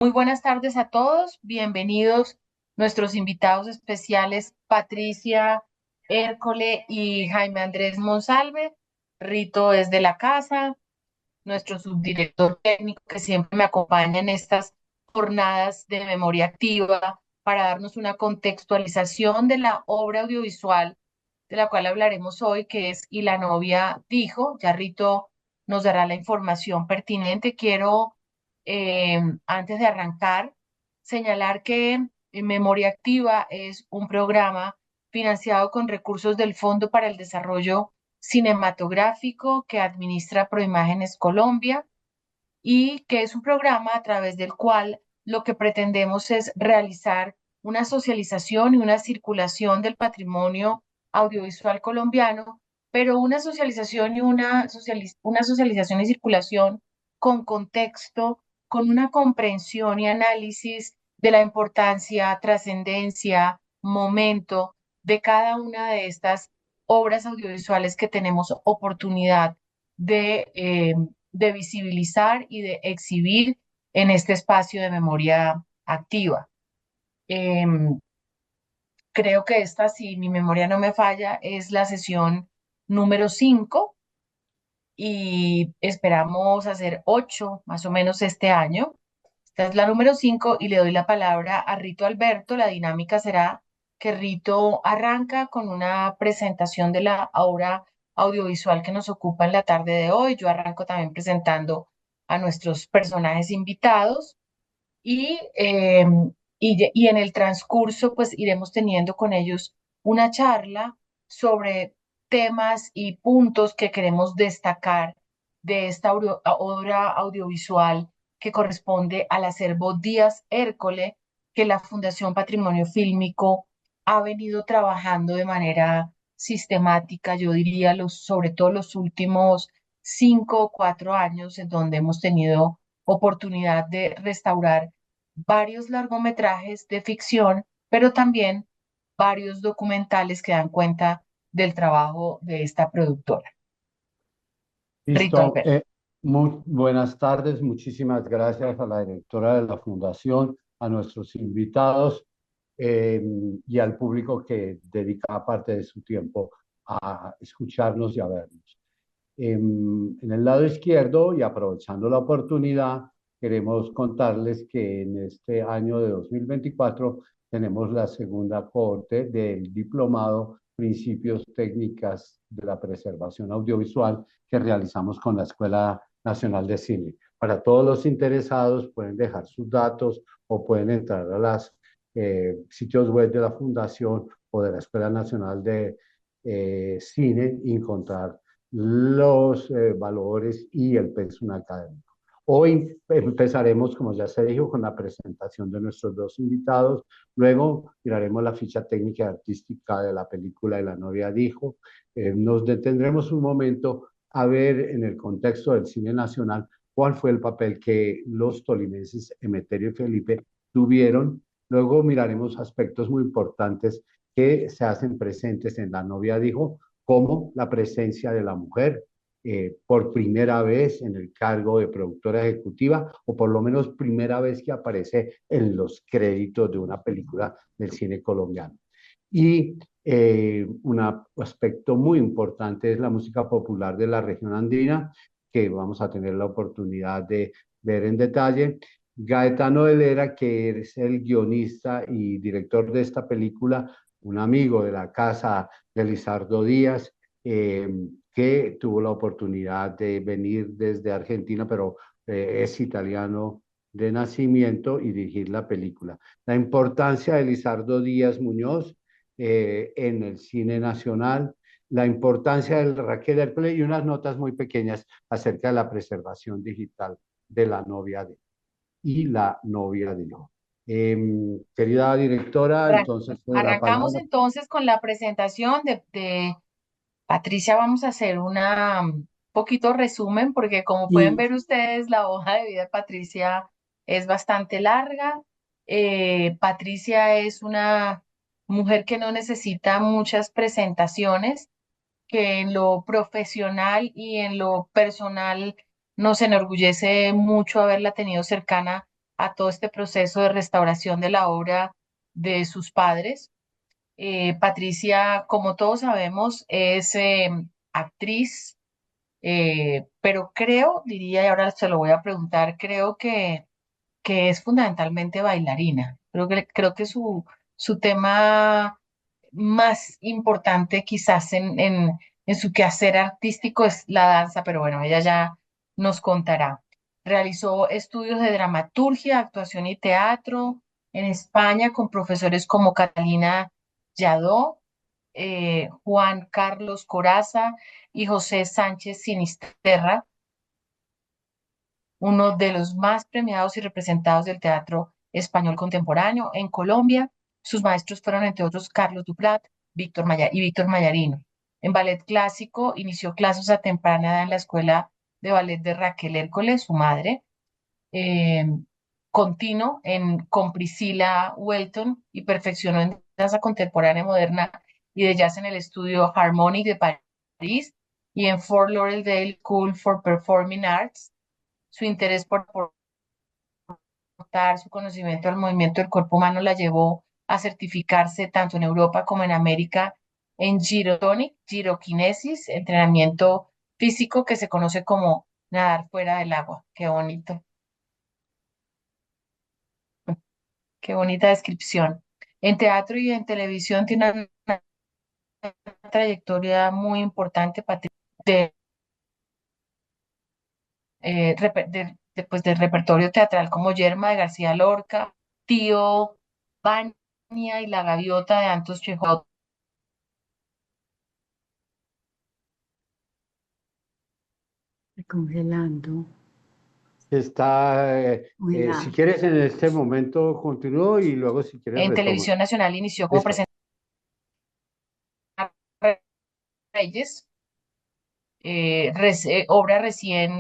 Muy buenas tardes a todos, bienvenidos nuestros invitados especiales Patricia Hércole y Jaime Andrés Monsalve. Rito es de la casa, nuestro subdirector técnico que siempre me acompaña en estas jornadas de memoria activa para darnos una contextualización de la obra audiovisual de la cual hablaremos hoy, que es Y la novia dijo. Ya Rito nos dará la información pertinente. Quiero, antes de arrancar, señalar que Memoria Activa es un programa financiado con recursos del Fondo para el Desarrollo Cinematográfico que administra Proimágenes Colombia y que es un programa a través del cual lo que pretendemos es realizar una socialización y una circulación del patrimonio audiovisual colombiano, pero una socialización y una socialización y circulación con contexto, con una comprensión y análisis de la importancia, trascendencia, momento de cada una de estas obras audiovisuales que tenemos oportunidad de visibilizar y de exhibir en este espacio de memoria activa. Em, Creo que esta, si mi memoria no me falla, es la sesión número 5 y esperamos hacer 8 más o menos este año. Esta es la número 5 y le doy la palabra a Rito Alberto. La dinámica será que Rito arranca con una presentación de la obra audiovisual que nos ocupa en la tarde de hoy. Yo arranco también presentando a nuestros personajes invitados y en el transcurso pues iremos teniendo con ellos una charla sobre temas y puntos que queremos destacar de esta obra audiovisual que corresponde al acervo Díaz Hércole, que la Fundación Patrimonio Fílmico ha venido trabajando de manera sistemática, yo diría, sobre todo los últimos 5 o 4 años, en donde hemos tenido oportunidad de restaurar varios largometrajes de ficción, pero también varios documentales que dan cuenta del trabajo de esta productora. Rito Listo. Alberto. Muy buenas tardes. Muchísimas gracias a la directora de la Fundación, a nuestros invitados eh, y al público que dedica parte de su tiempo a escucharnos y a vernos. En el lado izquierdo, y aprovechando la oportunidad, queremos contarles que en este año de 2024 tenemos la segunda cohorte del diplomado Principios Técnicas de la Preservación Audiovisual que realizamos con la Escuela Nacional de Cine. Para todos los interesados pueden dejar sus datos o pueden entrar a los sitios web de la Fundación o de la Escuela Nacional de Cine y encontrar los valores y el pensum académico. Hoy empezaremos, como ya se dijo, con la presentación de nuestros dos invitados. Luego miraremos la ficha técnica y artística de la película Y la novia dijo. Nos detendremos un momento a ver en el contexto del cine nacional cuál fue el papel que los tolimenses Emeterio y Felipe tuvieron. Luego miraremos aspectos muy importantes que se hacen presentes en La novia dijo, como la presencia de la mujer por primera vez en el cargo de productora ejecutiva, o por lo menos primera vez que aparece en los créditos de una película del cine colombiano. Y un aspecto muy importante es la música popular de la región andina, que vamos a tener la oportunidad de ver en detalle. Gaetano Helera, que es el guionista y director de esta película, un amigo de la casa de Lizardo Díaz, eh, que tuvo la oportunidad de venir desde Argentina, pero es italiano de nacimiento y dirigir la película. La importancia de Lizardo Díaz Muñoz en el cine nacional, la importancia del Raquel Hercle y unas notas muy pequeñas acerca de la preservación digital de la novia de y la novia de yo. Querida directora, Arran- entonces la Arrancamos palabra. entonces con la presentación de Patricia. Vamos a hacer una poquito resumen porque como pueden Y ver ustedes, la hoja de vida de Patricia es bastante larga. Patricia es una mujer que no necesita muchas presentaciones, que en lo profesional y en lo personal nos enorgullece mucho haberla tenido cercana a todo este proceso de restauración de la obra de sus padres. Patricia, como todos sabemos, es actriz, pero creo, diría, y ahora se lo voy a preguntar, creo que es fundamentalmente bailarina. Creo que su tema más importante quizás en su quehacer artístico es la danza, pero bueno, ella ya nos contará. Realizó estudios de dramaturgia, actuación y teatro en España con profesores como Catalina Lladó, Juan Carlos Corazza y José Sánchez Sinisterra, uno de los más premiados y representados del teatro español contemporáneo. En Colombia, sus maestros fueron, entre otros, Carlos Duprat, Víctor Mayarino. En ballet clásico, inició clases a temprana edad en la escuela de ballet de Raquel Hércules, su madre. Eh, Continuó con Priscilla Welton y perfeccionó en danza contemporánea moderna y de jazz en el estudio Harmonic de París y en Fort Lauderdale School for Performing Arts. Su interés por aportar su conocimiento al movimiento del cuerpo humano la llevó a certificarse tanto en Europa como en América en Gyrotonic, giroquinesis, entrenamiento físico que se conoce como nadar fuera del agua. Qué bonito, qué bonita descripción. En teatro y en televisión tiene una trayectoria muy importante, Patricia, de, pues, del repertorio teatral como Yerma de García Lorca, Tío Vania y La Gaviota de Anton Chejov. Congelando. Si Congelando. quieres en este momento continúo y luego si quieres En retomo. Televisión Nacional inició como Listo. presentador Reyes,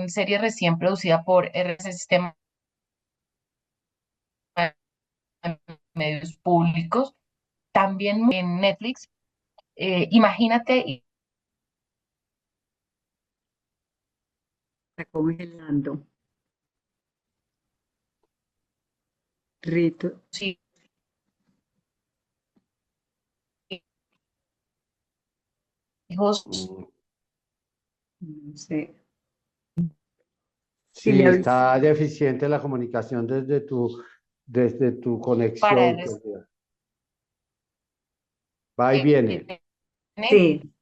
serie recién producida por RCC Sistema de Medios Públicos, también en Netflix. Imagínate, Está congelando. Rito. hijos Mm, No sé. Si Sí, le aviso. está deficiente la comunicación desde tu para conexión, querida. Va y viene. RCN, Sí.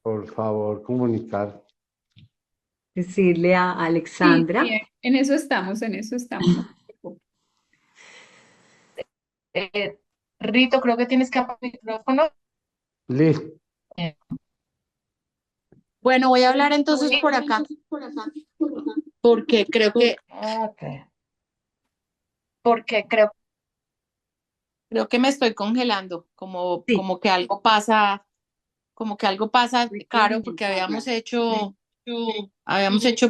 Por favor, comunicar. Decirle a Sí, Alexandra. sí, en eso estamos. No te preocupes. eh, Rito, creo que tienes que apagar el micrófono. Listo. Eh, Bueno, voy a hablar entonces por acá, porque ok. Porque creo que me estoy congelando, Sí. como que algo pasa, Caro, porque habíamos hecho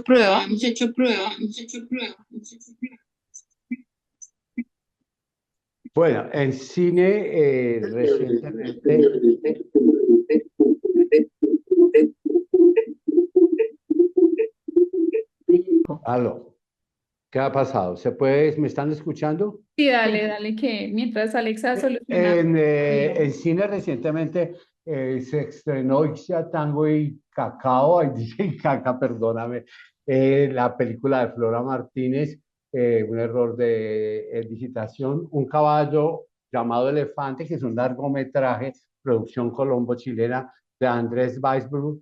prueba. Bueno, en cine recientemente, aló, ¿qué ha pasado? ¿Me están escuchando? Sí, Sí. dale, que mientras Alexa soluciona. En cine recientemente se estrenó Ixia Tango y Cacao, ay, dije Caca, perdóname, la película de Flora Martínez, un error de digitación, un caballo llamado Elefante, que es un largometraje, producción colombo-chilena de Andrés Weisbrot.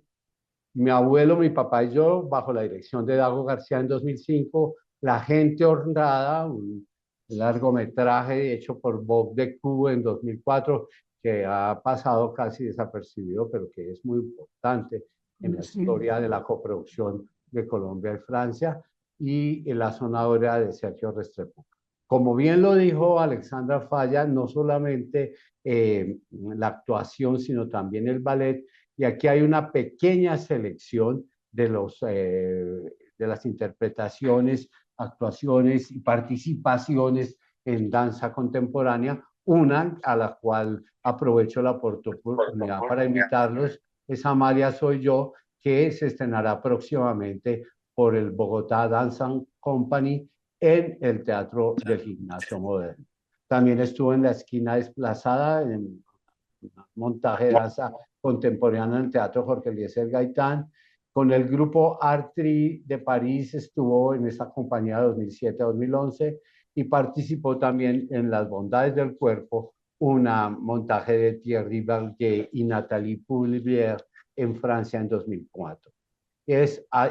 Mi abuelo, mi papá y yo, bajo la dirección de Dago García en 2005, La Gente Honrada, un largometraje hecho por Bob de Cuba en 2004, que ha pasado casi desapercibido, pero que es muy importante en la No sé. historia de la coproducción de Colombia y Francia, y en la zona áurea de Sergio Restrepo. Como bien lo dijo Alexandra Falla, no solamente la actuación, sino también el ballet, y aquí hay una pequeña selección de las interpretaciones, actuaciones y participaciones en danza contemporánea. Una a la cual aprovecho la oportunidad para invitarlos es Amalia Soy Yo, que se estrenará próximamente por el Bogotá Dance Company en el Teatro del Gimnasio Moderno. También estuvo en La Esquina Desplazada, en un montaje de danza contemporánea en el Teatro Jorge Eliezer Gaitán. Con el grupo Artri de París estuvo en esa compañía 2007-2011 y participó también en Las Bondades del Cuerpo, un montaje de Thierry Valgué y Nathalie Poulivier en Francia en 2004.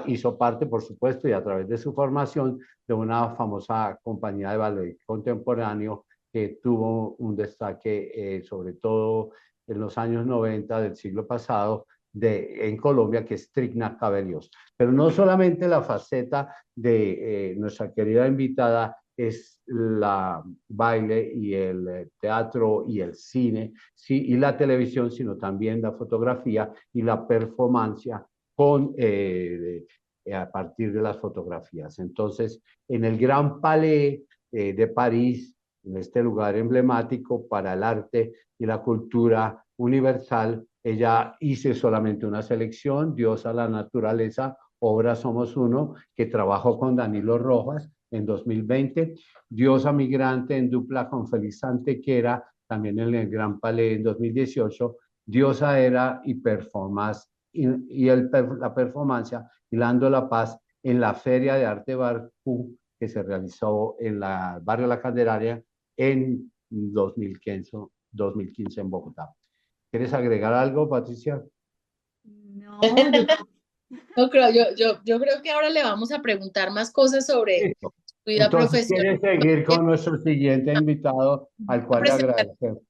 Hizo parte, por supuesto, y a través de su formación, de una famosa compañía de ballet contemporáneo que tuvo un destaque, sobre todo en los años 90 del siglo pasado, en Colombia, que es Trigna Cabellos. Pero no solamente la faceta de nuestra querida invitada es la baile y el teatro y el cine, sí, y la televisión, sino también la fotografía y la performance a partir de las fotografías. Entonces, en el Gran Palais de París, en este lugar emblemático para el arte y la cultura universal, ella hizo solamente una selección, Dios a la naturaleza, obra Somos Uno, que trabajó con Danilo Rojas en 2020, Diosa Migrante en dupla con Feliz Antequera, también en el Gran Palais en 2018, Diosa Era y Performance, la performance Hilando la Paz en la Feria de Arte Barcú que se realizó en el barrio La Candelaria en 2015 en Bogotá. ¿Quieres agregar algo, Patricia? No, No creo, yo creo que ahora le vamos a preguntar más cosas sobre Listo. su vida Entonces, profesional. ¿quieres seguir con nuestro siguiente invitado, al Voy a cual le presentar agradecemos?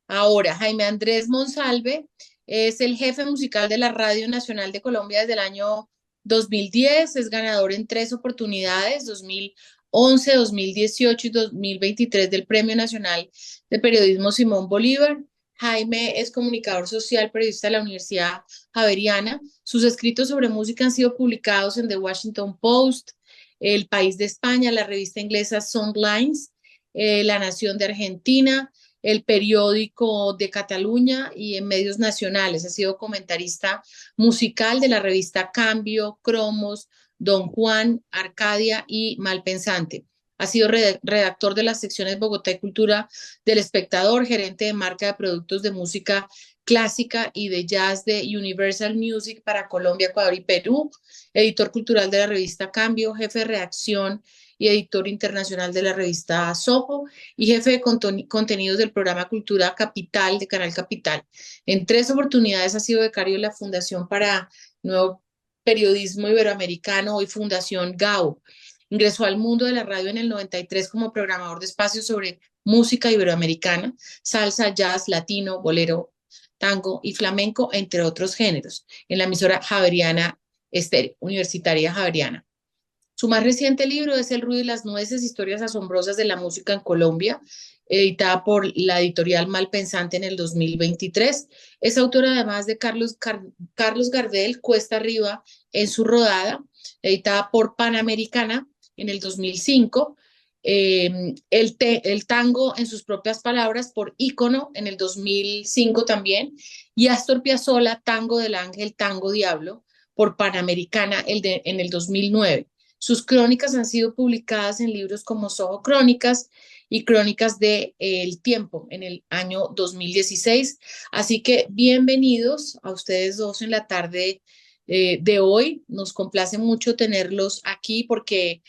ahora, Jaime Andrés Monsalve es el jefe musical de la Radio Nacional de Colombia desde el año 2010, es ganador en 3 oportunidades, 2011, 2018 y 2023 del Premio Nacional de Periodismo Simón Bolívar. Jaime es comunicador social, periodista de la Universidad Javeriana. Sus escritos sobre música han sido publicados en The Washington Post, El País de España, la revista inglesa Songlines, La Nación de Argentina, el periódico de Cataluña y en medios nacionales. Ha sido comentarista musical de la revista Cambio, Cromos, Don Juan, Arcadia y Malpensante. Ha sido redactor de las secciones Bogotá y Cultura del Espectador, gerente de marca de productos de música clásica y de jazz de Universal Music para Colombia, Ecuador y Perú, editor cultural de la revista Cambio, jefe de redacción y editor internacional de la revista Soho y jefe de contenidos del programa Cultura Capital de Canal Capital. En 3 oportunidades ha sido becario de la Fundación para Nuevo Periodismo Iberoamericano, hoy Fundación GAO. Ingresó al mundo de la radio en el 93 como programador de espacios sobre música iberoamericana, salsa, jazz, latino, bolero, tango y flamenco, entre otros géneros, en la emisora Javeriana Estéreo, Universitaria Javeriana. Su más reciente libro es El ruido y las nueces, historias asombrosas de la música en Colombia, editada por la editorial Malpensante en el 2023. Es autora además de Carlos Gardel, Cuesta Arriba en su rodada, editada por Panamericana en el 2005. El tango en sus propias palabras por Ícono en el 2005 también. Y Astor Piazzolla, Tango del Ángel, Tango Diablo por Panamericana en el 2009. Sus crónicas han sido publicadas en libros como Soho Crónicas y Crónicas de El Tiempo en el año 2016. Así que bienvenidos a ustedes dos en la tarde de hoy. Nos complace mucho tenerlos aquí porque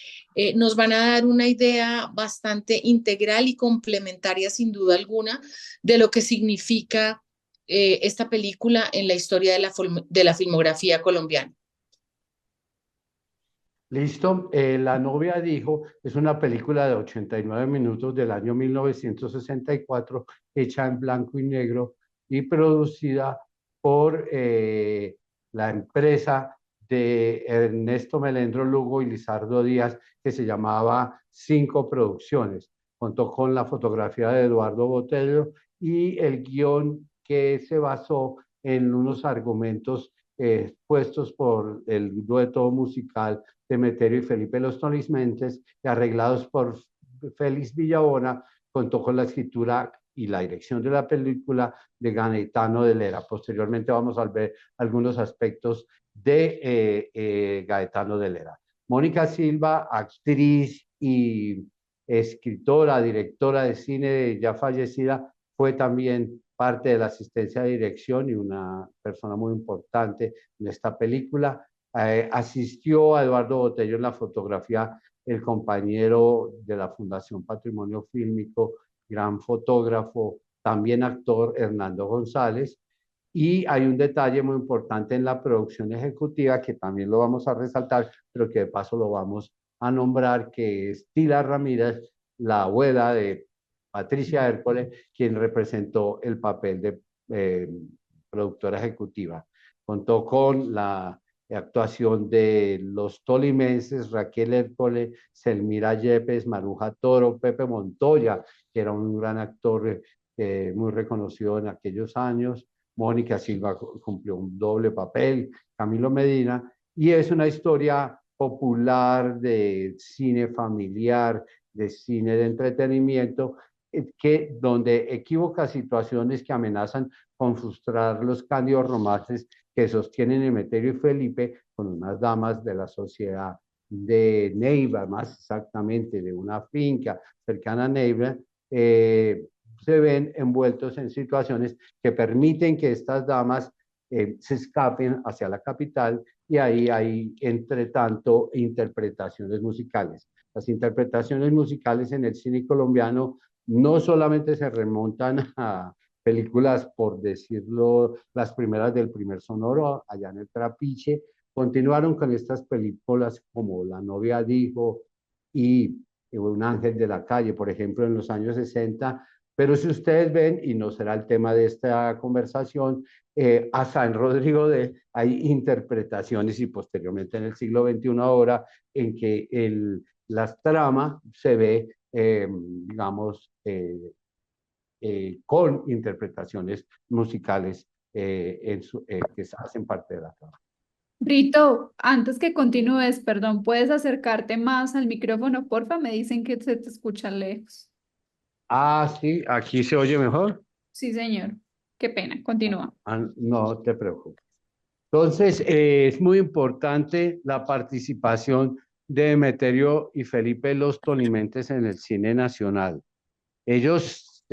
nos van a dar una idea bastante integral y complementaria, sin duda alguna, de lo que significa esta película en la historia de la filmografía colombiana. Listo. La novia dijo, es una película de 89 minutos del año 1964, hecha en blanco y negro y producida por la empresa de Ernesto Melendro Lugo y Lizardo Díaz, que se llamaba Cinco Producciones. Contó con la fotografía de Eduardo Botello y el guión que se basó en unos argumentos puestos por el dueto musical Demetrio y Felipe Los Tonismentes, y arreglados por Félix Villabona. Contó con la escritura y la dirección de la película de Gaetano de Lera. Posteriormente vamos a ver algunos aspectos de Gaetano de Lera. Mónica Silva, actriz y escritora, directora de cine ya fallecida, fue también parte de la asistencia de dirección y una persona muy importante en esta película. Asistió a Eduardo Botello en la fotografía, el compañero de la Fundación Patrimonio Fílmico, gran fotógrafo, también actor, Hernando González. Y hay un detalle muy importante en la producción ejecutiva que también lo vamos a resaltar, pero que de paso lo vamos a nombrar, que es Tila Ramírez, la abuela de Patricia Hércules, quien representó el papel de productora ejecutiva. Contó con la actuación de los tolimenses Raquel Hércules, Selmira Yepes, Maruja Toro, Pepe Montoya, que era un gran actor muy reconocido en aquellos años. Mónica Silva cumplió un doble papel, Camilo Medina, y es una historia popular de cine familiar, de cine de entretenimiento, donde equivoca situaciones que amenazan con frustrar los cándidos romances que sostienen Emeterio y Felipe con unas damas de la sociedad de Neiva, más exactamente de una finca cercana a Neiva, se ven envueltos en situaciones que permiten que estas damas se escapen hacia la capital, y ahí hay, entre tanto, interpretaciones musicales. Las interpretaciones musicales en el cine colombiano no solamente se remontan a películas, por decirlo, las primeras del primer sonoro, allá en el Trapiche, continuaron con estas películas como La novia dijo y Un ángel de la calle, por ejemplo, en los años 60. Pero si ustedes ven, y no será el tema de esta conversación, hasta en Rodrigo de hay interpretaciones, y posteriormente en el siglo XXI ahora, en que la trama se ve, digamos, con interpretaciones musicales que hacen parte de la trama. Rito, antes que continúes, perdón, ¿puedes acercarte más al micrófono, porfa? Me dicen que se te escucha lejos. Ah, sí, aquí se oye mejor. Sí, señor. Qué pena, continúa. No te preocupes. Entonces, es muy importante la participación de Emeterio y Felipe Los Tolimenses en el cine nacional. Ellos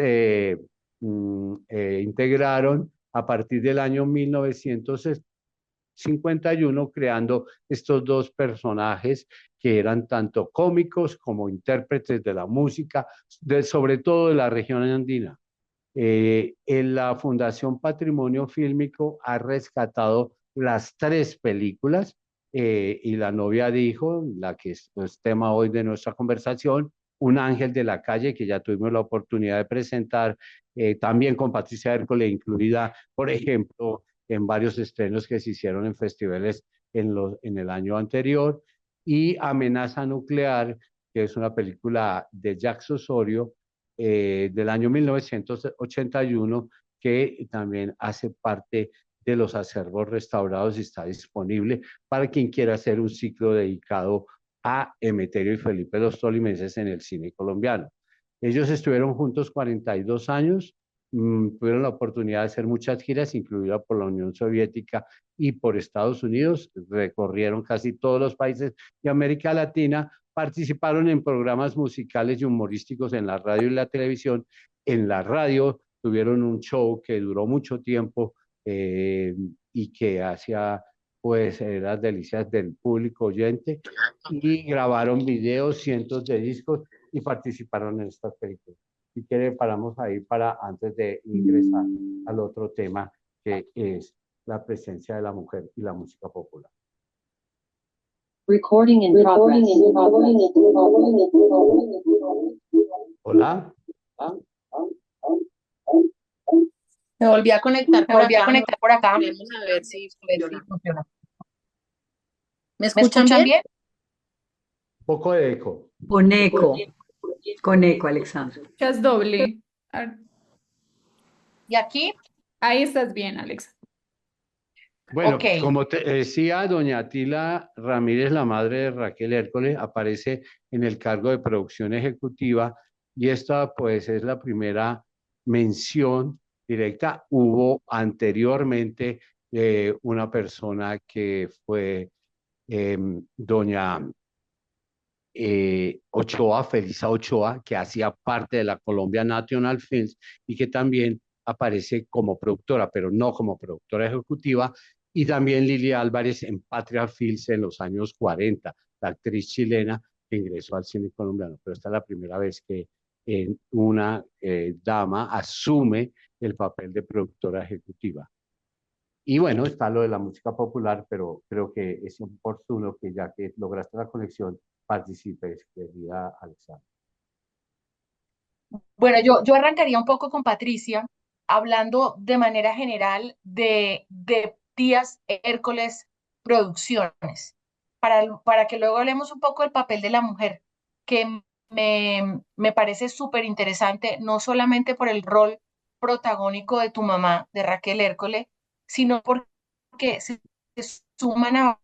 integraron a partir del año 1951, creando estos dos personajes que eran tanto cómicos como intérpretes de la música, sobre todo de la región andina. En la Fundación Patrimonio Fílmico ha rescatado las tres películas, y La novia dijo, la que es tema hoy de nuestra conversación, Un ángel de la calle, que ya tuvimos la oportunidad de presentar, también con Patricia Hércules incluida, por ejemplo, en varios estrenos que se hicieron en festivales en el año anterior, y Amenaza nuclear, que es una película de Jacques Osorio, del año 1981, que también hace parte de los acervos restaurados y está disponible para quien quiera hacer un ciclo dedicado a Emeterio y Felipe Los Tolimenses en el cine colombiano. Ellos estuvieron juntos 42 años, tuvieron la oportunidad de hacer muchas giras, incluida por la Unión Soviética y por Estados Unidos, recorrieron casi todos los países de América Latina, participaron en programas musicales y humorísticos en la radio y la televisión. En la radio tuvieron un show que duró mucho tiempo, y que hacía pues las delicias del público oyente, y grabaron videos, cientos de discos, y participaron en estas películas. Si quiere, paramos ahí para antes de ingresar al otro tema, que es la presencia de la mujer y la música popular. Recording in progress. Hola. Me volví a conectar por acá. Vamos a ver si funciona. ¿Me ¿Me escuchan bien? Un poco de eco. Con eco, Alexandra. Escuchas doble. Ah, ¿Y aquí? ahí estás bien, Alexa. Bueno, Ok. como te decía, doña Tila Ramírez, la madre de Raquel Hércules, aparece en el cargo de producción ejecutiva, y esta pues es la primera mención directa. Hubo anteriormente una persona que fue doña Ochoa, Felisa Ochoa, que hacía parte de la Colombia National Films y que también aparece como productora, pero no como productora ejecutiva, y también Lili Álvarez en Patria Films en los años 40, la actriz chilena que ingresó al cine colombiano, pero esta es la primera vez que una dama asume el papel de productora ejecutiva. Y bueno, está lo de la música popular, pero creo que es oportuno que ya que lograste la conexión, participes, querida Alexandra. Bueno, yo arrancaría un poco con Patricia, hablando de manera general de Díaz Hércoles Producciones, para que luego hablemos un poco del papel de la mujer, que me parece súper interesante, no solamente por el rol protagónico de tu mamá, de Raquel Hércole, sino porque se suman a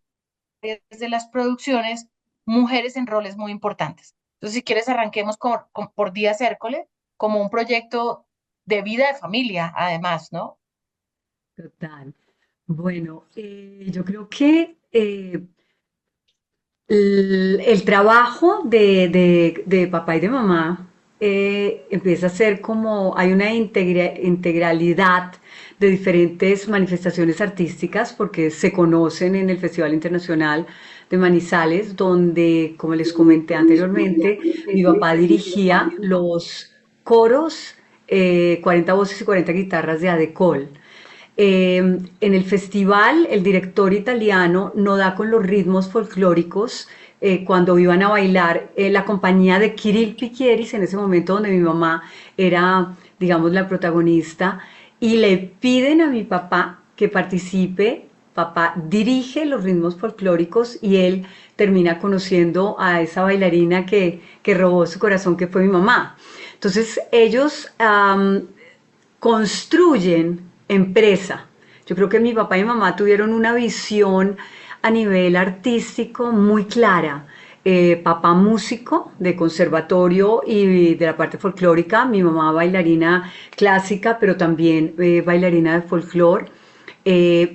varias de las producciones mujeres en roles muy importantes. Entonces, si quieres, arranquemos por Díaz Hércole como un proyecto de vida de familia, además, ¿no? Total. Bueno, yo creo que el trabajo de papá y de mamá empieza a ser como, hay una integralidad de diferentes manifestaciones artísticas porque se conocen en el Festival Internacional de Manizales, donde, como les comenté anteriormente, mi papá dirigía los coros 40 voces y 40 guitarras de Adecol. En el festival, el director italiano no da con los ritmos folclóricos cuando iban a bailar la compañía de Kirill Piquieris, en ese momento donde mi mamá era, digamos, la protagonista, y le piden a mi papá que participe. Papá dirige los ritmos folclóricos y él termina conociendo a esa bailarina que robó su corazón, que fue mi mamá. Entonces ellos construyen empresa. Yo creo que mi papá y mi mamá tuvieron una visión a nivel artístico muy clara. Papá músico de conservatorio y de la parte folclórica, mi mamá bailarina clásica, pero también bailarina de folclore.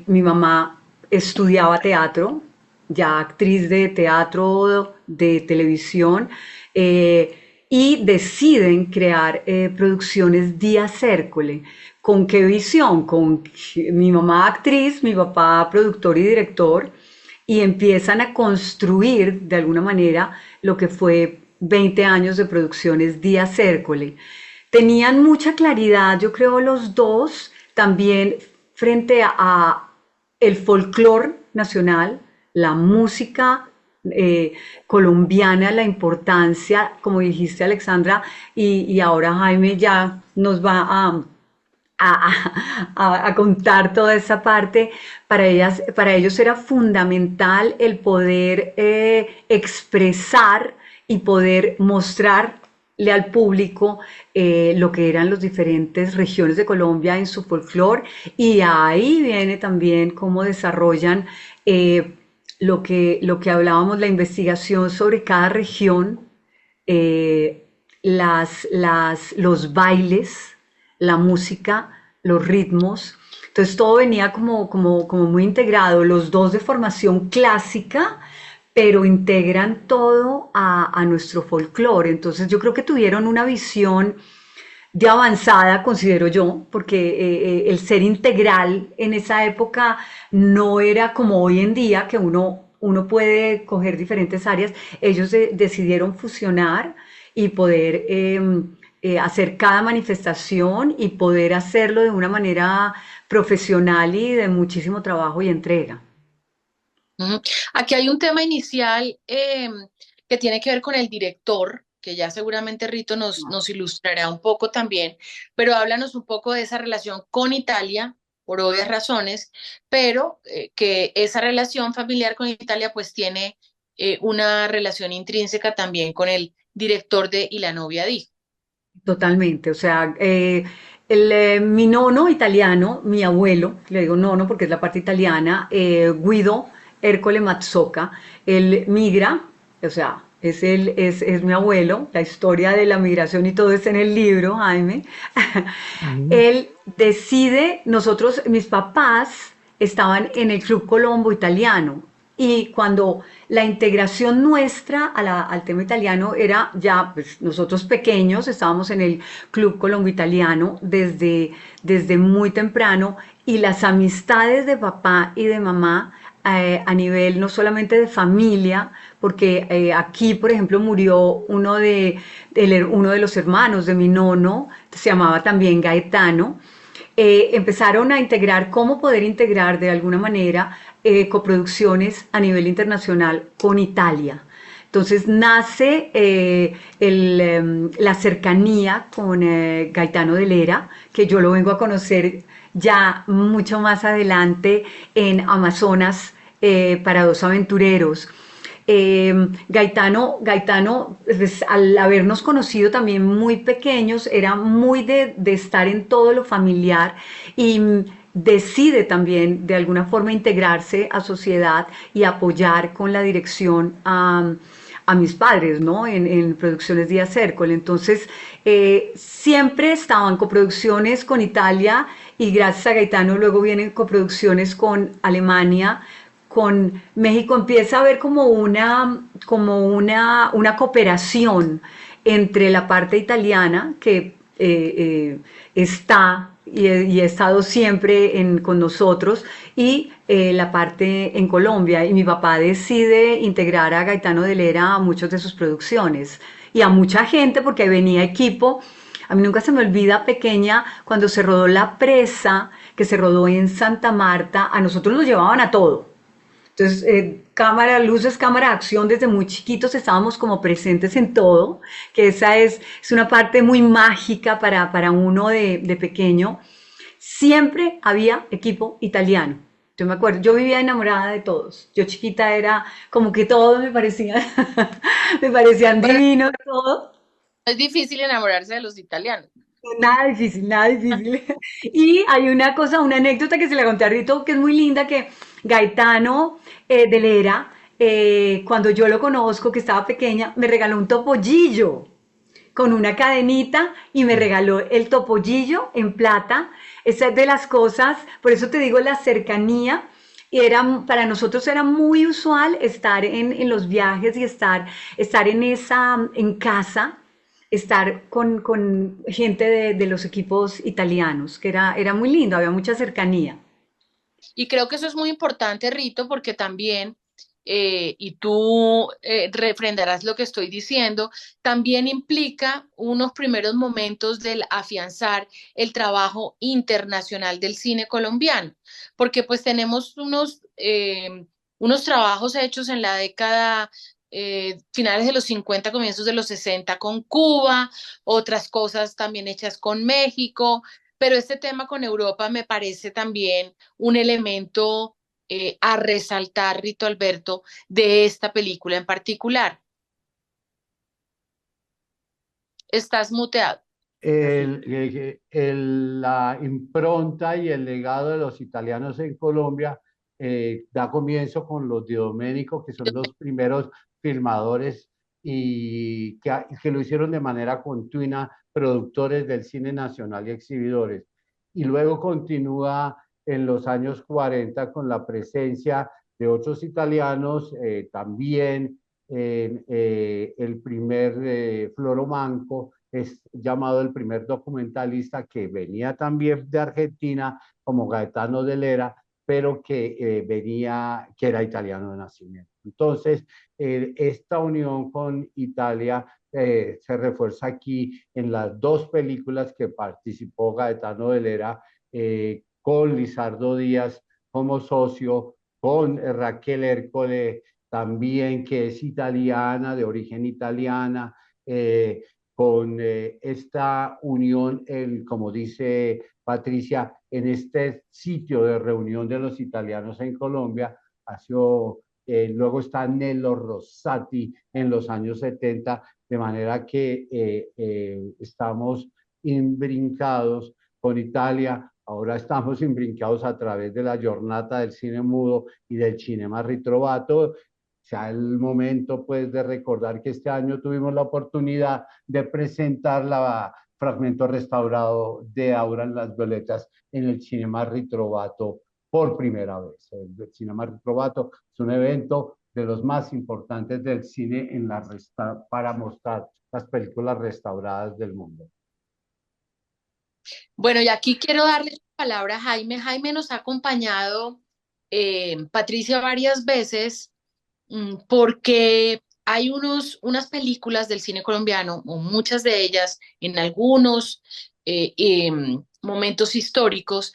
Mi mamá estudiaba teatro, ya actriz de teatro, de televisión, y deciden crear producciones Díaz Hércole. ¿Con qué visión? Con mi mamá actriz, mi papá productor y director, y empiezan a construir de alguna manera lo que fue 20 años de producciones Díaz Hércole. Tenían mucha claridad, yo creo, los dos, también frente a el folclore nacional, la música colombiana, la importancia, como dijiste Alexandra, y ahora Jaime ya nos va a contar toda esa parte. Para ellos era fundamental el poder expresar y poder mostrarle al público lo que eran las diferentes regiones de Colombia en su folclore, y ahí viene también cómo desarrollan lo que hablábamos, la investigación sobre cada región, los bailes, la música, los ritmos. Entonces todo venía como muy integrado, los dos de formación clásica, pero integran todo a nuestro folclore. Entonces yo creo que tuvieron una visión de avanzada, considero yo, porque el ser integral en esa época no era como hoy en día, que uno puede coger diferentes áreas. Ellos decidieron fusionar y poder hacer cada manifestación y poder hacerlo de una manera profesional y de muchísimo trabajo y entrega. Aquí hay un tema inicial que tiene que ver con el director, que ya seguramente Rito nos ilustrará un poco también, pero háblanos un poco de esa relación con Italia, por obvias razones, pero que esa relación familiar con Italia pues tiene una relación intrínseca también con el director de Y la novia dijo. Totalmente, o sea, mi nono italiano, mi abuelo, le digo nono porque es la parte italiana, Guido Ercole Mazzoca, él migra, o sea, es mi abuelo, la historia de la migración y todo está en el libro, Jaime. Él decide, mis papás estaban en el Club Colombo italiano. Y cuando la integración nuestra al tema italiano era ya, pues, nosotros pequeños, estábamos en el Club Colombo Italiano desde muy temprano, y las amistades de papá y de mamá a nivel no solamente de familia, porque aquí, por ejemplo, murió uno de los hermanos de mi nono, se llamaba también Gaetano. Empezaron a integrar, cómo poder integrar de alguna manera coproducciones a nivel internacional con Italia. Entonces nace la cercanía con Gaetano de Lera, que yo lo vengo a conocer ya mucho más adelante en Amazonas, para dos aventureros. Gaetano, pues, al habernos conocido también muy pequeños, era muy de estar en todo lo familiar, y decide también de alguna forma integrarse a sociedad y apoyar con la dirección a mis padres, ¿no? En Producciones Díaz Cércol. Entonces, siempre estaban coproducciones con Italia, y gracias a Gaetano luego vienen coproducciones con Alemania, con México. Empieza a haber como una cooperación entre la parte italiana, que está y ha estado siempre con nosotros, y la parte en Colombia. Y mi papá decide integrar a Gaetano de Lera a muchas de sus producciones y a mucha gente, porque venía equipo. A mí nunca se me olvida, pequeña, cuando se rodó La Presa, que se rodó en Santa Marta, a nosotros nos llevaban a todo. Entonces, cámara, luces, cámara, acción, desde muy chiquitos estábamos como presentes en todo, que esa es una parte muy mágica para uno de pequeño. Siempre había equipo italiano. Yo me acuerdo, yo vivía enamorada de todos. Yo chiquita era como que todos me parecían, me parecían Bueno, divinos todos. es difícil enamorarse de los italianos. Nada difícil, nada difícil. Y hay una cosa, una anécdota que se la conté a Rito, que es muy linda, que Gaetano de Lera, cuando yo lo conozco, que estaba pequeña, me regaló un topollillo con una cadenita, y me regaló el topollillo en plata. Esa es de las cosas, por eso te digo, la cercanía. Y para nosotros era muy usual estar en los viajes y estar en casa, estar con gente de los equipos italianos, que era muy lindo, había mucha cercanía. Y creo que eso es muy importante, Rito, porque también, y tú refrendarás lo que estoy diciendo, también implica unos primeros momentos del afianzar el trabajo internacional del cine colombiano, porque pues tenemos unos trabajos hechos en la década, finales de los 50, comienzos de los 60 con Cuba, otras cosas también hechas con México, pero este tema con Europa me parece también un elemento a resaltar, Rito Alberto, de esta película en particular. Estás muteado. La impronta y el legado de los italianos en Colombia da comienzo con los Di Domenico, que son los primeros filmadores y que lo hicieron de manera continua, productores del cine nacional y exhibidores. Y luego continúa en los años 40 con la presencia de otros italianos, también el primer Floro Manco es llamado el primer documentalista, que venía también de Argentina como Gaetano de Lera, pero que era italiano de nacimiento. Entonces, esta unión con Italia se refuerza aquí en las dos películas que participó Gaetano de Lera, con Lizardo Díaz como socio, con Raquel Ercole también, que es italiana, de origen italiana, con esta unión, como dice Patricia, en este sitio de reunión de los italianos en Colombia. Luego está Nello Rosati en los años 70, de manera que estamos imbrincados con Italia. Ahora estamos imbrincados a través de la Giornata del Cine Mudo y del Cinema Ritrovato. Sea el momento, pues, de recordar que este año tuvimos la oportunidad de presentar la fragmento restaurado de Aura en las Violetas en el Cinema Ritrovato por primera vez. El Cinema Ritrovato es un evento de los más importantes del cine para mostrar las películas restauradas del mundo. Bueno, y aquí quiero darle la palabra a Jaime. Jaime nos ha acompañado, Patricia, varias veces, porque hay unas películas del cine colombiano, o muchas de ellas, en algunos momentos históricos,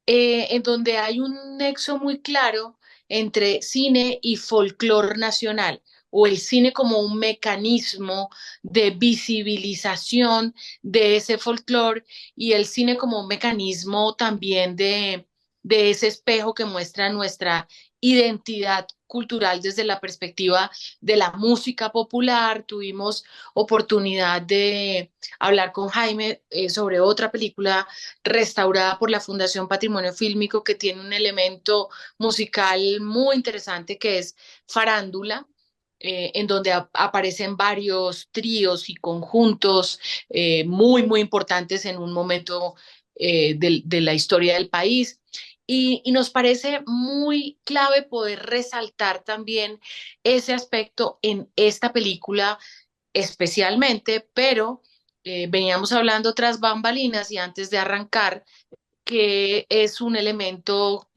en donde hay un nexo muy claro entre cine y folclore nacional, o el cine como un mecanismo de visibilización de ese folclore, y el cine como un mecanismo también de ese espejo que muestra nuestra identidad cultural desde la perspectiva de la música popular. Tuvimos oportunidad de hablar con Jaime sobre otra película restaurada por la Fundación Patrimonio Fílmico, que tiene un elemento musical muy interesante, que es Farándula, en donde aparecen varios tríos y conjuntos muy importantes en un momento de la historia del país. Y nos parece muy clave poder resaltar también ese aspecto en esta película especialmente, pero veníamos hablando tras bambalinas y antes de arrancar, que es un elemento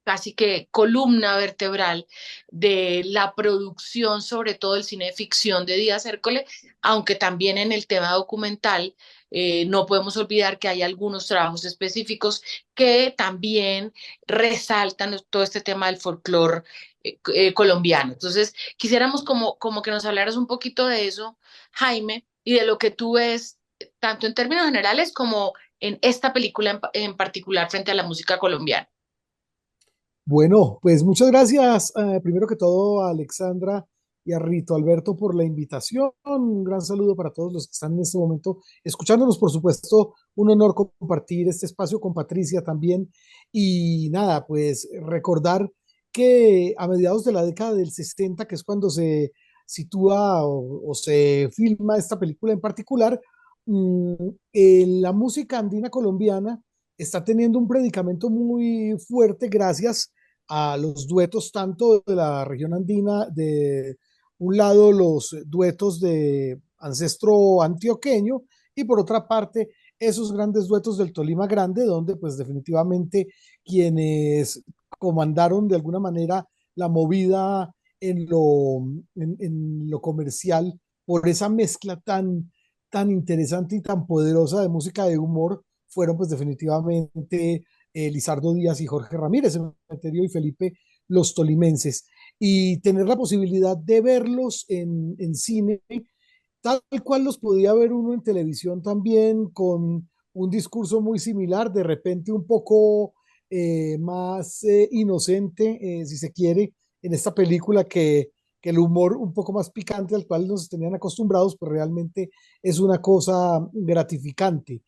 casi que columna vertebral de la producción, sobre todo el cine de ficción de Díaz Hércole, aunque también en el tema documental no podemos olvidar que hay algunos trabajos específicos que también resaltan todo este tema del folclore colombiano. Entonces, quisiéramos como que nos hablaras un poquito de eso, Jaime, y de lo que tú ves, tanto en términos generales como en esta película en particular frente a la música colombiana. Bueno, pues muchas gracias, primero que todo a Alexandra y a Rito Alberto por la invitación. Un gran saludo para todos los que están en este momento escuchándonos. Por supuesto, un honor compartir este espacio con Patricia también. Y nada, pues recordar que a mediados de la década del 60, que es cuando se sitúa o se filma esta película en particular, mm, la música andina colombiana está teniendo un predicamento muy fuerte gracias a los duetos tanto de la región andina, de un lado los duetos de ancestro antioqueño y por otra parte esos grandes duetos del Tolima Grande, donde pues definitivamente quienes comandaron de alguna manera la movida en lo comercial por esa mezcla tan interesante y tan poderosa de música de humor fueron pues definitivamente Lizardo Díaz y Jorge Ramírez, Cementerio y Felipe los tolimenses. Y tener la posibilidad de verlos en cine, tal cual los podía ver uno en televisión también, con un discurso muy similar, de repente un poco más inocente, si se quiere, en esta película que el humor un poco más picante al cual nos tenían acostumbrados, pues realmente es una cosa gratificante.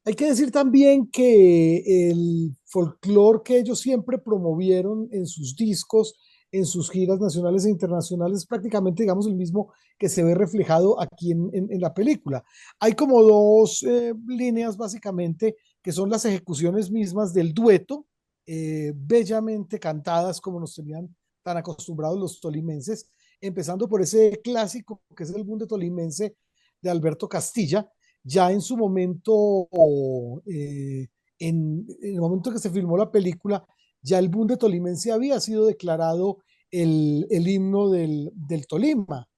Hay que decir también que el folclore que ellos siempre promovieron en sus discos, en sus giras nacionales e internacionales, es prácticamente, digamos, el mismo que se ve reflejado aquí en la película. Hay como dos líneas, básicamente, que son las ejecuciones mismas del dueto, bellamente cantadas como nos tenían tan acostumbrados los tolimenses, empezando por ese clásico que es el bunde tolimense de Alberto Castilla, ya en su momento, en el momento que se filmó la película, ya el Bunde Tolimense había sido declarado el himno del Tolima.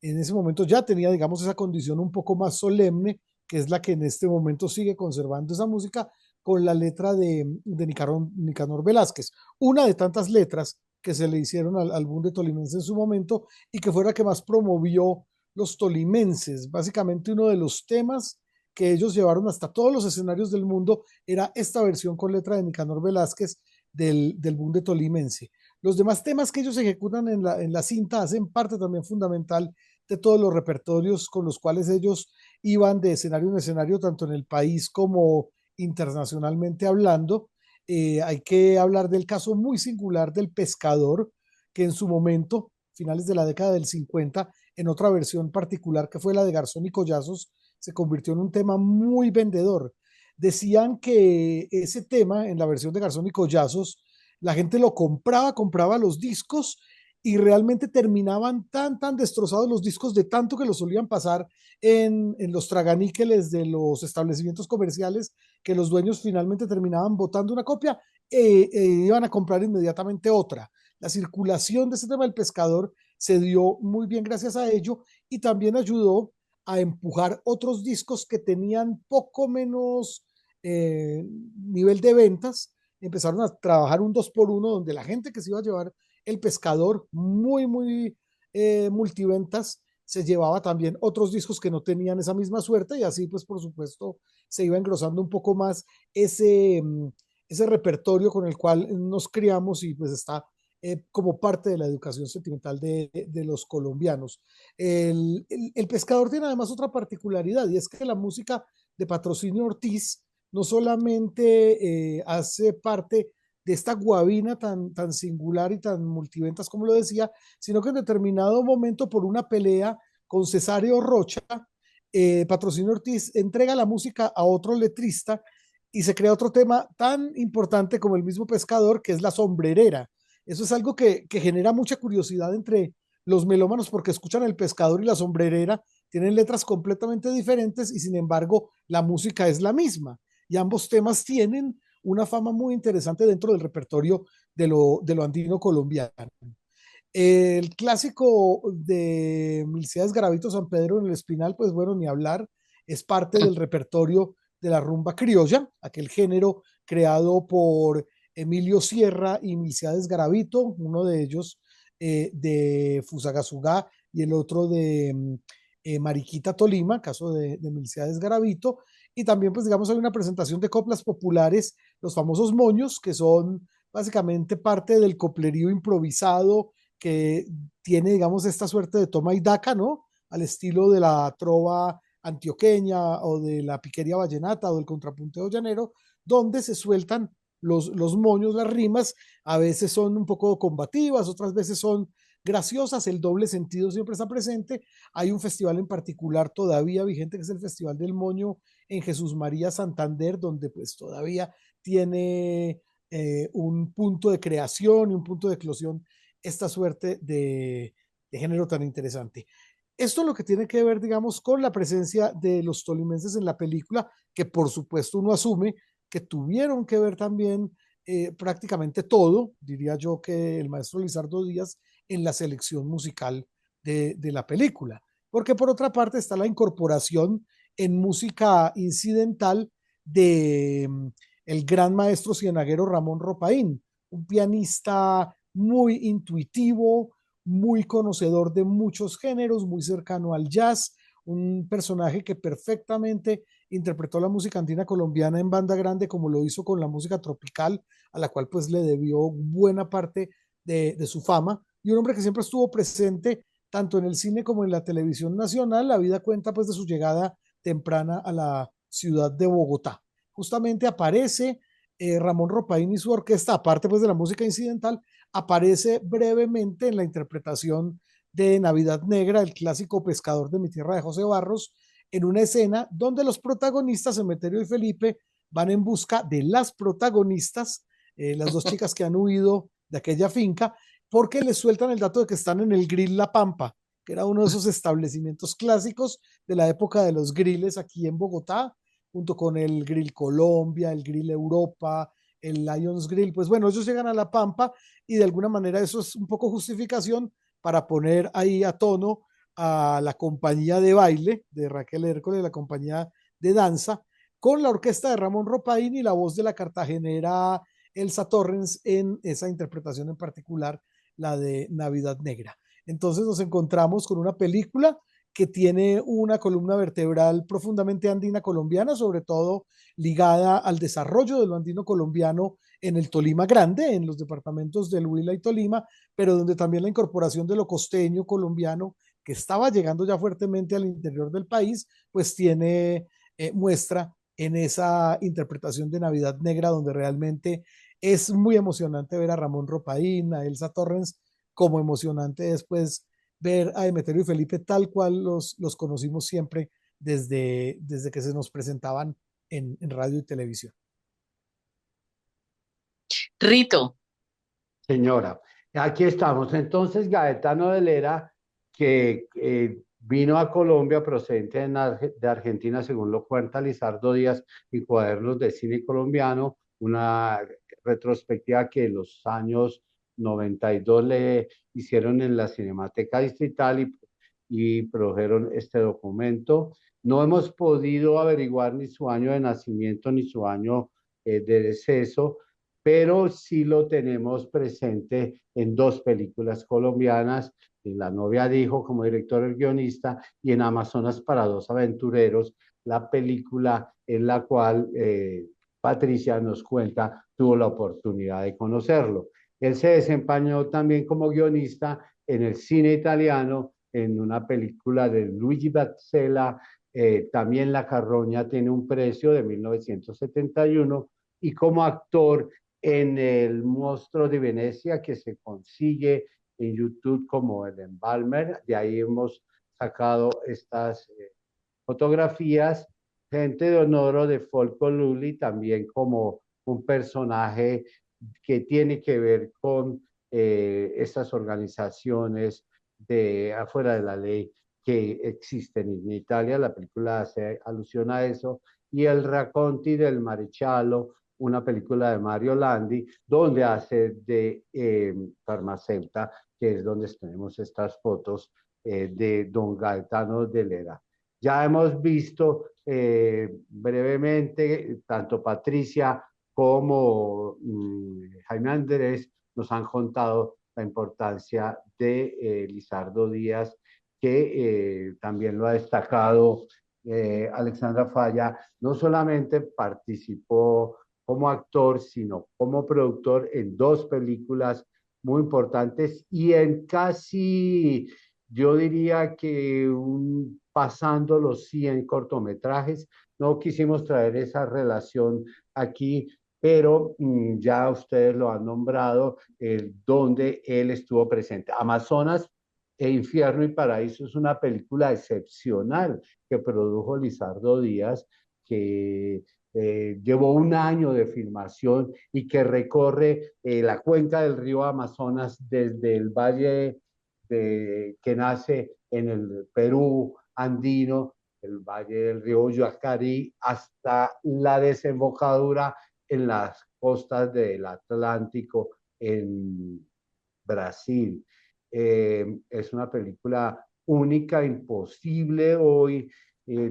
En ese momento ya tenía, digamos, esa condición un poco más solemne, que es la que en este momento sigue conservando esa música con la letra de Nicanor Velázquez, una de tantas letras que se le hicieron al Bunde Tolimense en su momento y que fue la que más promovió los tolimenses. Básicamente uno de los temas que ellos llevaron hasta todos los escenarios del mundo era esta versión con letra de Nicanor Velázquez del bunde tolimense. Los demás temas que ellos ejecutan en la cinta hacen parte también fundamental de todos los repertorios con los cuales ellos iban de escenario en escenario, tanto en el país como internacionalmente hablando. Hay que hablar del caso muy singular del pescador, que en su momento, finales de la década del 50, en otra versión particular que fue la de Garzón y Collazos, se convirtió en un tema muy vendedor. Decían que ese tema, en la versión de Garzón y Collazos, la gente lo compraba los discos y realmente terminaban tan destrozados los discos de tanto que los solían pasar en los traganíqueles de los establecimientos comerciales, que los dueños finalmente terminaban botando una copia iban a comprar inmediatamente otra. La circulación de ese tema del pescador se dio muy bien gracias a ello y también ayudó a empujar otros discos que tenían poco menos nivel de ventas. Empezaron a trabajar un 2x1 donde la gente que se iba a llevar el pescador, muy multiventas, se llevaba también otros discos que no tenían esa misma suerte y así pues por supuesto se iba engrosando un poco más ese, ese repertorio con el cual nos criamos y pues está como parte de la educación sentimental de los colombianos. El pescador tiene además otra particularidad y es que la música de Patrocinio Ortiz no solamente hace parte de esta guabina tan singular y tan multiventas como lo decía, sino que en determinado momento por una pelea con Cesario Rocha, Patrocinio Ortiz entrega la música a otro letrista y se crea otro tema tan importante como el mismo pescador, que es la sombrerera. Eso es algo que genera mucha curiosidad entre los melómanos porque escuchan el pescador y la sombrerera, tienen letras completamente diferentes y sin embargo la música es la misma. Y ambos temas tienen una fama muy interesante dentro del repertorio de lo andino colombiano. El clásico de Milciades Garavito San Pedro en el Espinal, pues bueno, ni hablar, es parte del repertorio de la rumba criolla, aquel género creado por Emilio Sierra y Milciades Garavito, uno de ellos de Fusagasugá y el otro de Mariquita Tolima, caso de Milciades Garavito, y también pues digamos hay una presentación de coplas populares, los famosos moños, que son básicamente parte del coplerío improvisado que tiene, digamos, esta suerte de toma y daca, ¿no? Al estilo de la trova antioqueña o de la piquería vallenata o del contrapunteo llanero, donde se sueltan los moños, las rimas, a veces son un poco combativas, otras veces son graciosas, el doble sentido siempre está presente. Hay un festival en particular todavía vigente, que es el Festival del Moño en Jesús María Santander, donde pues todavía tiene un punto de creación y un punto de eclosión esta suerte de género tan interesante. Esto es lo que tiene que ver, digamos, con la presencia de los tolimenses en la película, que por supuesto uno asume que tuvieron que ver también prácticamente todo, diría yo que el maestro Lizardo Díaz, en la selección musical de la película. Porque por otra parte está la incorporación en música incidental de el gran maestro cienaguero Ramón Ropaín, un pianista muy intuitivo, muy conocedor de muchos géneros, muy cercano al jazz, un personaje que perfectamente interpretó la música andina colombiana en banda grande como lo hizo con la música tropical, a la cual pues le debió buena parte de su fama, y un hombre que siempre estuvo presente tanto en el cine como en la televisión nacional. La vida cuenta pues de su llegada temprana a la ciudad de Bogotá. Justamente aparece Ramón Ropaín y su orquesta, aparte pues de la música incidental, aparece brevemente en la interpretación de Navidad Negra, el clásico Pescador de mi tierra de José Barros, en una escena donde los protagonistas, Emeterio y Felipe, van en busca de las protagonistas, las dos chicas que han huido de aquella finca, porque les sueltan el dato de que están en el Grill La Pampa, que era uno de esos establecimientos clásicos de la época de los grilles aquí en Bogotá, junto con el Grill Colombia, el Grill Europa, el Lions Grill. Pues bueno, ellos llegan a La Pampa y de alguna manera eso es un poco justificación para poner ahí a tono a la compañía de baile de Raquel Hércules, la compañía de danza, con la orquesta de Ramón Ropaín y la voz de la cartagenera Elsa Torrens en esa interpretación en particular, la de Navidad Negra. Entonces nos encontramos con una película que tiene una columna vertebral profundamente andina colombiana, sobre todo ligada al desarrollo de lo andino colombiano en el Tolima Grande, en los departamentos del Huila y Tolima, pero donde también la incorporación de lo costeño colombiano, que estaba llegando ya fuertemente al interior del país, pues tiene muestra en esa interpretación de Navidad Negra, donde realmente es muy emocionante ver a Ramón Ropaín, a Elsa Torrens, como emocionante después ver a Emeterio y Felipe tal cual los conocimos siempre desde que se nos presentaban en radio y televisión. Rito, Señora, aquí estamos. Entonces, Gaetano de Lera, que vino a Colombia procedente de Argentina, según lo cuenta Lizardo Díaz en Cuadernos de Cine Colombiano, una retrospectiva que en los años 92 le hicieron en la Cinemateca Distrital y produjeron este documento. No hemos podido averiguar ni su año de nacimiento ni su año de deceso, pero sí lo tenemos presente en dos películas colombianas, en La novia dijo como director y guionista, y en Amazonas para dos aventureros, la película en la cual Patricia nos cuenta, tuvo la oportunidad de conocerlo. Él se desempeñó también como guionista en el cine italiano, en una película de Luigi Bazzella, también La Carroña tiene un precio de 1971, y como actor en El monstruo de Venecia, que se consigue en YouTube como El Embalmer. De ahí hemos sacado estas fotografías. Gente de honor de Folco Lully, también como un personaje que tiene que ver con estas organizaciones de afuera de la ley que existen en Italia. La película hace alusión a eso. Y El Racconti del Maresciallo, una película de Mario Landi, donde hace de farmacéutica, que es donde tenemos estas fotos de don Gaetano de Lera. Ya hemos visto brevemente, tanto Patricia como Jaime Andrés nos han contado la importancia de Lizardo Díaz, que también lo ha destacado Alexandra Falla. No solamente participó como actor, sino como productor en dos películas muy importantes y en casi, yo diría que pasando los 100 cortometrajes. No quisimos traer esa relación aquí, pero ya ustedes lo han nombrado, donde él estuvo presente. Amazonas e Infierno y Paraíso es una película excepcional que produjo Lizardo Díaz, que llevó un año de filmación y que recorre la cuenca del río Amazonas desde el valle que nace en el Perú andino, el valle del río Yacaré, hasta la desembocadura en las costas del Atlántico en Brasil. Es una película única, imposible hoy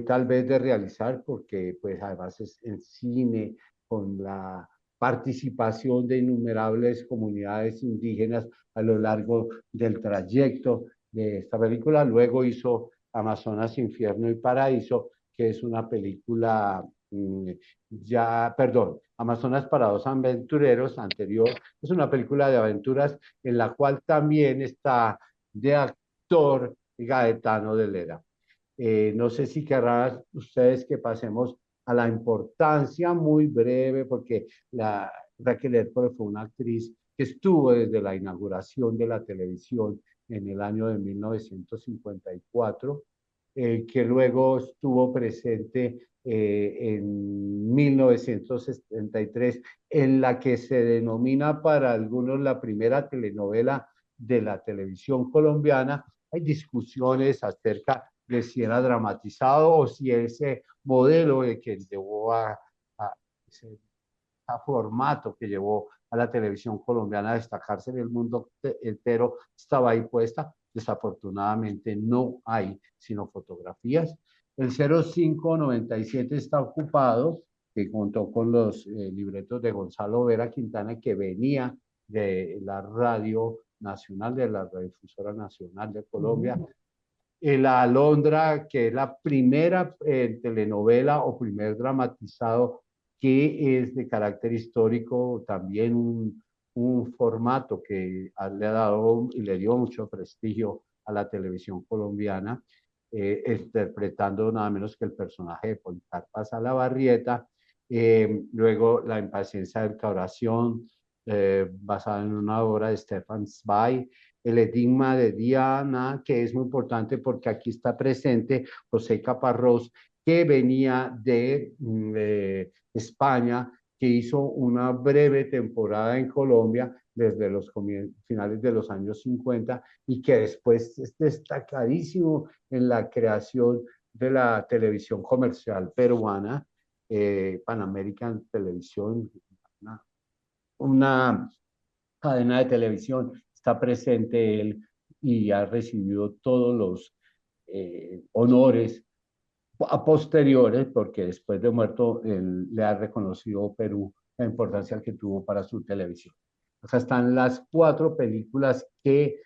tal vez de realizar, porque pues además es en cine, con la participación de innumerables comunidades indígenas a lo largo del trayecto de esta película. Luego hizo Amazonas, Infierno y Paraíso, que es una película perdón, Amazonas para dos aventureros anterior, es una película de aventuras en la cual también está de actor Gaetano de Lera. No sé si querrán ustedes que pasemos a la importancia muy breve, porque Raquel Erpole fue una actriz que estuvo desde la inauguración de la televisión en el año de 1954, que luego estuvo presente en 1973, en la que se denomina para algunos la primera telenovela de la televisión colombiana. Hay discusiones acerca de si era dramatizado o si ese modelo que llevó a ese formato que llevó a la televisión colombiana a destacarse en el mundo entero estaba ahí puesta. Desafortunadamente no hay sino fotografías. El 0597 está ocupado, que contó con los libretos de Gonzalo Vera Quintana, que venía de la Radio Nacional, de la Radiodifusora Nacional de Colombia. La Alondra, que es la primera telenovela o primer dramatizado que es de carácter histórico, también un formato que le ha dado y le dio mucho prestigio a la televisión colombiana, interpretando nada menos que el personaje de Policarpa Salabarrieta. Luego La impaciencia del corazón, basada en una obra de Stefan Zweig. El enigma de Diana, que es muy importante porque aquí está presente José Caparrós, que venía de España que hizo una breve temporada en Colombia desde los finales de los años 50 y que después es destacadísimo en la creación de la televisión comercial peruana, Pan American Televisión, una cadena de televisión. Está presente él y ha recibido todos los honores a posteriores, porque después de muerto él, le ha reconocido Perú la importancia que tuvo para su televisión. O sea, están las 4 películas que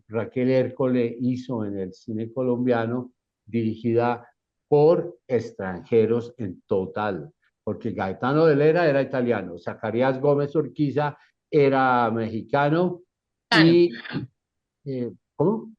Raquel Hércole hizo en el cine colombiano, dirigida por extranjeros en total, porque Gaetano de Lera era italiano, Zacarías Gómez Urquiza era mexicano Mexicano, y ¿cómo?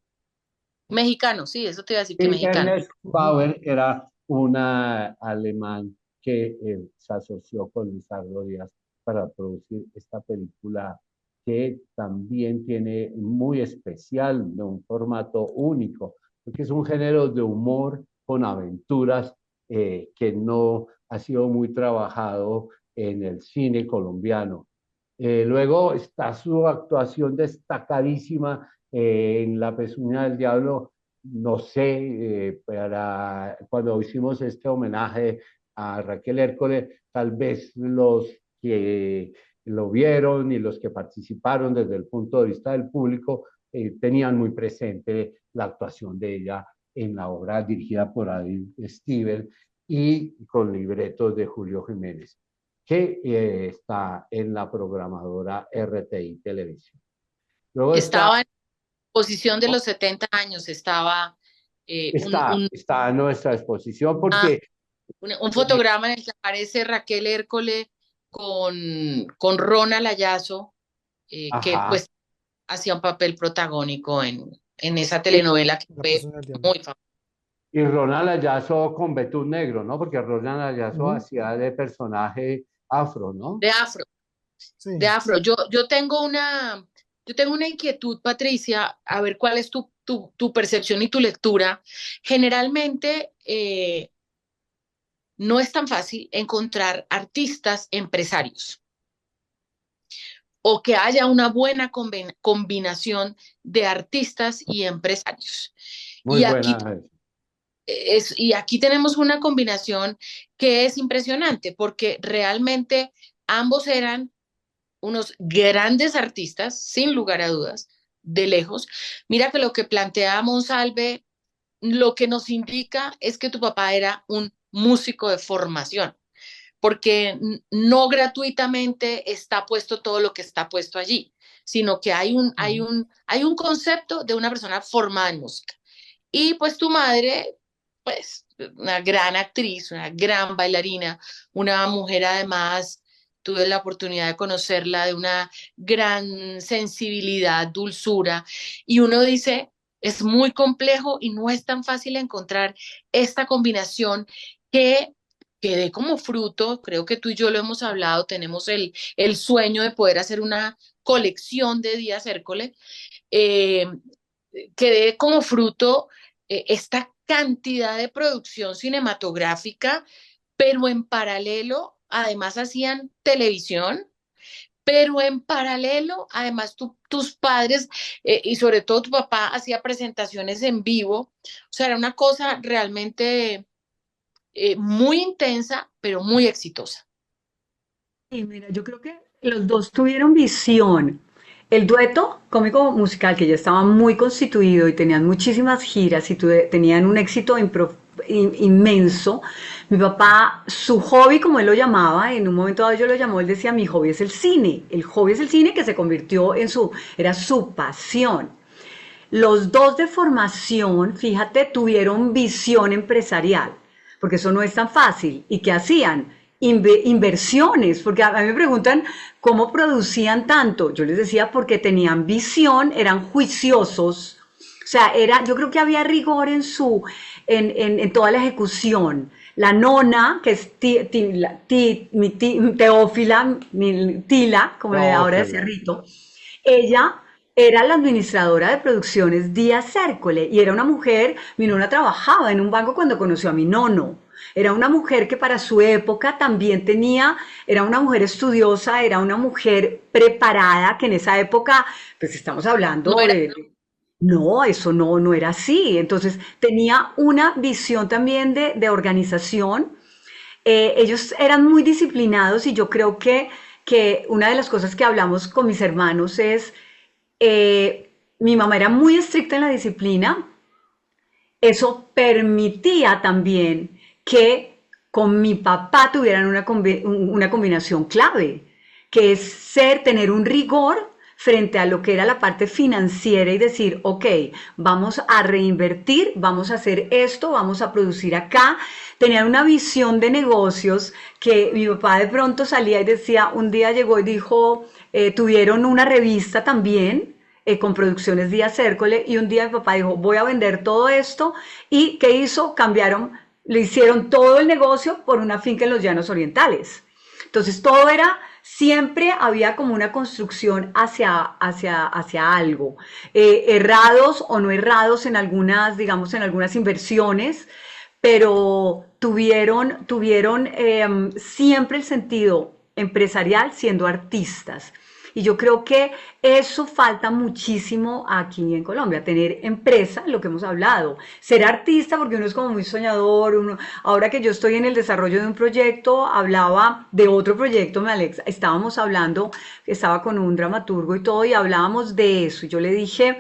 mexicano, sí, eso te iba a decir que Y mexicano. Ernest Bauer era un alemán que se asoció con Lizardo Díaz para producir esta película que también tiene muy especial, de un formato único, porque es un género de humor con aventuras que no ha sido muy trabajado en el cine colombiano. Luego está su actuación destacadísima en La Pezuña del Diablo. No sé, para cuando hicimos este homenaje a Raquel Hércole, tal vez los que lo vieron y los que participaron desde el punto de vista del público tenían muy presente la actuación de ella en la obra dirigida por Adil Stivel y con libretos de Julio Jiménez, que está en la programadora RTI Televisión. Luego está Estaba en posición de los 70 años, estaba está a nuestra exposición ah, porque un fotograma en el que aparece Raquel Hércole con Ronald Ayazo, que ajá, pues hacía un papel protagónico en esa y, telenovela que La fue persona del diablo. muy famosa. y Ronald Ayazo con Betún Negro, ¿no? Porque Ronald Ayazo Ujú, hacía de personaje afro, ¿no? De afro, de sí. afro. Yo tengo una inquietud, Patricia, a ver cuál es tu percepción y tu lectura. Generalmente no es tan fácil encontrar artistas empresarios o que haya una buena combinación de artistas y empresarios. Muy Y aquí, buena. y aquí tenemos una combinación que es impresionante porque realmente ambos eran unos grandes artistas, sin lugar a dudas, de lejos. Mira que lo que plantea Monsalve, lo que nos indica es que tu papá era un músico de formación, porque no gratuitamente está puesto todo lo que está puesto allí, sino que hay un concepto de una persona formada en música. Y pues tu madre, pues una gran actriz, una gran bailarina, una mujer además, tuve la oportunidad de conocerla, de una gran sensibilidad, dulzura, y uno dice, es muy complejo y no es tan fácil encontrar esta combinación que dé como fruto, creo que tú y yo lo hemos hablado, tenemos el sueño de poder hacer una colección de Díaz Hércole, eh, que dé como fruto esta cantidad de producción cinematográfica, pero en paralelo, además hacían televisión, pero en paralelo, además tus padres y sobre todo tu papá hacía presentaciones en vivo, o sea, era una cosa realmente muy intensa, pero muy exitosa. Y mira, yo creo que los dos tuvieron visión. El dueto cómico musical, que ya estaba muy constituido y tenían muchísimas giras y tenían un éxito inmenso. Mi papá, su hobby, como él lo llamaba, en un momento dado yo lo llamó, él decía, mi hobby es el cine. El hobby es el cine que se convirtió era su pasión. Los dos de formación, fíjate, tuvieron visión empresarial, porque eso no es tan fácil. ¿Y qué hacían? Inversiones, porque a mí me preguntan cómo producían tanto. Yo les decía porque tenían visión, eran juiciosos. O sea, yo creo que había rigor en toda la ejecución. La nona, que es Teófila, Tila, como No, ahora qué decía bien. Rito, ella era la administradora de producciones Díaz Cércole y era una mujer, mi nona trabajaba en un banco cuando conoció a mi nono. Era una mujer que para su época también tenía, era una mujer estudiosa, era una mujer preparada, que en esa época, pues estamos No hablando era, no, eso no era así. Entonces tenía una visión también de organización. Ellos eran muy disciplinados y yo creo que una de las cosas que hablamos con mis hermanos es, mi mamá era muy estricta en la disciplina, eso permitía también que con mi papá tuvieran una combinación clave, que es tener un rigor frente a lo que era la parte financiera y decir, ok, vamos a reinvertir, vamos a hacer esto, vamos a producir acá. Tenían una visión de negocios que mi papá de pronto salía y decía, un día llegó y dijo, tuvieron una revista también con producciones Díaz Cércole y un día mi papá dijo, voy a vender todo esto y ¿qué hizo? Cambiaron, le hicieron todo el negocio por una finca en los Llanos Orientales. Entonces todo era, siempre había como una construcción hacia algo, errados o no errados en algunas, digamos, en algunas inversiones, pero tuvieron siempre el sentido empresarial siendo artistas. Y yo creo que eso falta muchísimo aquí en Colombia, tener empresa, lo que hemos hablado, ser artista, porque uno es como muy soñador, ahora que yo estoy en el desarrollo de un proyecto, hablaba de otro proyecto, Alex, estábamos hablando, estaba con un dramaturgo y todo, y hablábamos de eso, y yo le dije,